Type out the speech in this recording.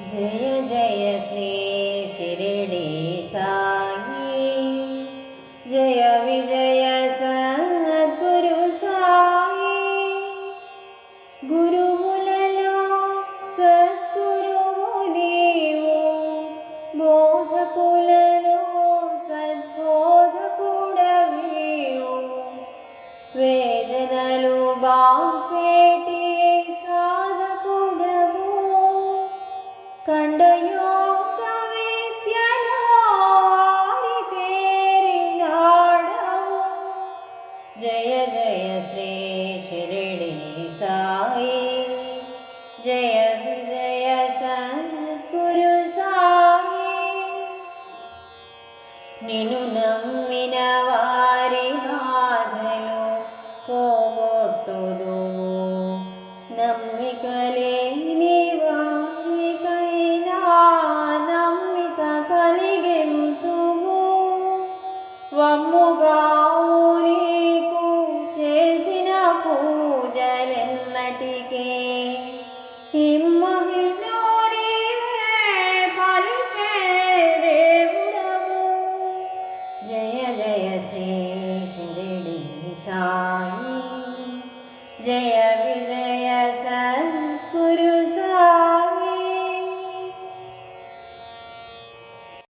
जय जय श्री शिरडी साई, जय विजय सद्गुरु साई। गुरुमुలలో సద్గురువు నీవు, బోధకులలో సద్బోధకుడవీవు। వేదనలు బాపేటి సాధకుడవు, ఖండయోగ విద్యలో ఆరితేరినాడవు। జయ జయ శ్రీ షిరిడి సాయి, జయ విజయ సద్గురు సాయి। నిన్ను నమ్మిన వారి బాధలు పోగొట్టుదువు, నమ్మిక లేని వారికైనా నమ్మిక కలిగింతువు। వమ్ముగావు నీకు చేసిన పూజలెన్నటికీ, హిమ్మహిలో నీవే పలికే దేవుడవు। జయ జయ శ్రీ షిరిడి సాయి, జయ